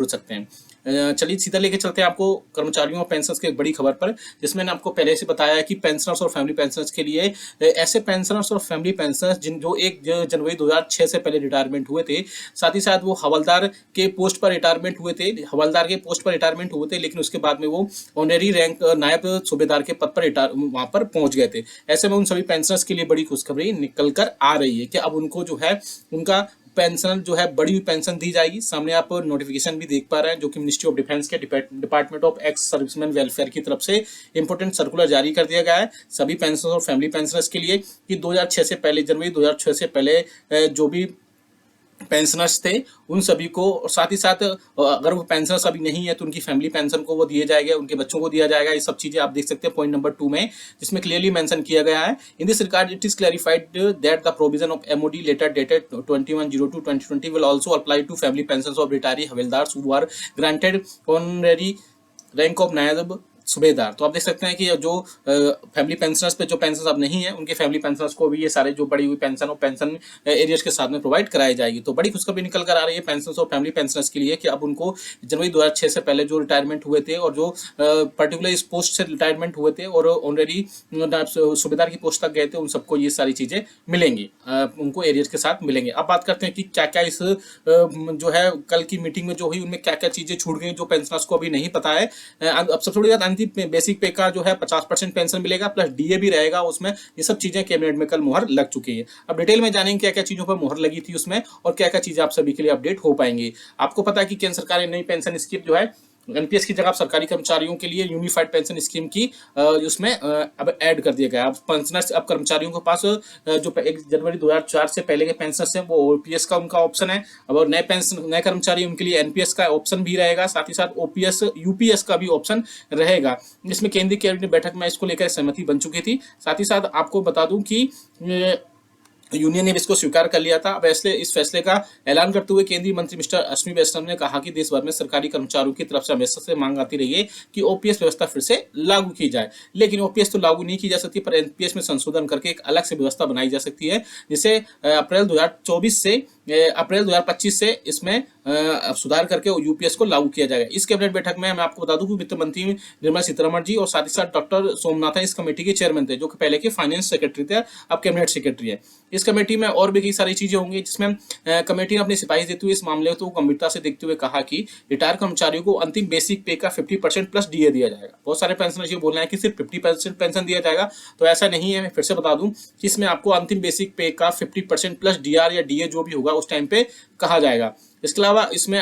जुड़ सकते हैं। चलिए सीधा लेके चलते हैं आपको कर्मचारियों और पेंशनर्स की एक बड़ी खबर पर, जिसमें मैंने आपको पहले से बताया है कि पेंशनर्स और फैमिली पेंशनर्स के लिए ऐसे पेंशनर्स और फैमिली पेंशनर्स जो 1 जनवरी 2006 से पहले रिटायरमेंट हुए थे, साथ ही साथ वो हवलदार के पोस्ट पर रिटायरमेंट हुए थे, हवलदार के पोस्ट पर रिटायरमेंट हुए थे, लेकिन उसके बाद में वो ऑनरेरी रैंक नायब सूबेदार के पद पर वहां पर पहुंच गए थे। ऐसे में उन सभी पेंशनर्स के लिए बड़ी खुशखबरी निकल कर आ रही है कि अब उनको जो है उनका पेंशन जो है बड़ी हुई पेंशन दी जाएगी। सामने आप नोटिफिकेशन भी देख पा रहे हैं, जो कि मिनिस्ट्री ऑफ डिफेंस के department of ex serviceman welfare की तरफ से इंपोर्टेंट सर्कुलर जारी कर दिया गया है सभी पेंशनर्स और फैमिली पेंशनर्स के लिए कि 2006 से पहले, जनवरी 2006 से पहले जो भी पेंशनर्स थे उन सभी को, और साथ ही साथ अगर वो पेंशनर्स अभी नहीं है तो उनकी फैमिली पेंशन को वो दिए जाएगा, उनके बच्चों को दिया जाएगा। ये सब चीजें आप देख सकते हैं पॉइंट नंबर 2 में, जिसमें क्लियरली मेंशन किया गया है। In this regard it is clarified that the provision of MOD letter dated 21/02/2020 will also apply to family pensions of retiree havildars who are granted honorary rank of naib subedar. तो आप देख सकते हैं कि जो फैमिली पेंशनर्स पे जो पेंशन अब नहीं है, उनके फैमिली पेंशनर्स को भी ये सारे जो बड़ी हुई पेंशन और पेंशन एरियर्स के साथ में प्रोवाइड कराई जाएगी। तो बड़ी खुशखबरी निकल कर आ रही है पेंशनर्स और फैमिली पेंशनर्स के लिए कि अब उनको जनवरी 2006 से पहले जो रिटायरमेंट हुए थे और जो पर्टिकुलर इस पोस्ट से रिटायरमेंट हुए थे और ऑनरेरी सूबेदार की पोस्ट तक गए थे, उन सबको ये सारी चीजें मिलेंगी, उनको एरियर्स के साथ मिलेंगे। अब बात करते हैं कि क्या क्या इस जो है कल की मीटिंग में जो हुई उनमें क्या क्या चीजें छूट गई जो पेंशनर्स को अभी नहीं पता है। अब सबसे बड़ी बात, अंतिम बेसिक पे का जो है 50% पेंशन मिलेगा, प्लस डीए भी रहेगा उसमें। ये सब चीजें कैबिनेट में कल मुहर लग चुकी है। अब डिटेल में जानेंगे क्या क्या चीजों पर मुहर लगी थी उसमें और क्या क्या चीजें आप सभी के लिए अपडेट हो पाएंगी। आपको पता है कि केंद्र सरकार ने नई पेंशन स्कीम जो है एनपीएस की जगह सरकारी कर्मचारियों के लिए यूनिफाइड पेंशन स्कीम की उसमें अब ऐड कर दिया गया। अब पेंशनर्स, अब कर्मचारियों के पास जो 1 जनवरी 2004 से पहले के पेंशनर्स हैं वो ओपीएस का उनका ऑप्शन है। अब नए कर्मचारी उनके लिए एनपीएस का ऑप्शन भी रहेगा, साथ ही साथ ओपीएस यूपीएस का भी ऑप्शन रहेगा। इसमें केंद्रीय कैबिनेट बैठक में इसको लेकर सहमति बन चुकी थी। साथ ही साथ आपको बता दूं कि यूनियन ने भी इसको स्वीकार कर लिया था। अब इस फैसले का ऐलान करते हुए केंद्रीय मंत्री मिस्टर अश्विनी वैष्णव ने कहा कि देश भर में सरकारी कर्मचारियों की तरफ से हमेशा से मांग आती रही है कि ओपीएस व्यवस्था फिर से लागू की जाए, लेकिन ओपीएस तो लागू नहीं की जा सकती, पर एनपीएस में संशोधन करके एक अलग से व्यवस्था बनाई जा सकती है, जिसे अप्रैल 2024 से अप्रैल 2025 से इसमें सुधार करके यूपीएस को लागू किया जाएगा। इस कैबिनेट बैठक में मैं आपको बता दूं कि वित्त मंत्री निर्मला सीतारमण जी और साथ ही साथ डॉक्टर सोमनाथन इस कमेटी के चेयरमैन थे, जो कि पहले के फाइनेंस सेक्रेटरी थे, अब कैबिनेट सेक्रेटरी है। इस कमेटी में और भी कई सारी चीजें होंगी, जिसमें कमेटी ने अपनी सिफारिश देते हुए इस मामले को गंभीरता से देखते हुए कहा कि रिटायर कर्मचारियों को अंतिम बेसिक पे का 50% प्लस डीए दिया जाएगा। बहुत सारे पेंशनर्स ये बोल रहे हैं कि सिर्फ 50% पेंशन दिया जाएगा, तो ऐसा नहीं है। मैं फिर से बता दूं कि इसमें आपको अंतिम बेसिक पे का 50% प्लस डीआर या डीए जो भी होगा उस टाइम पे कहा जाएगा। इसके अलावा इसमें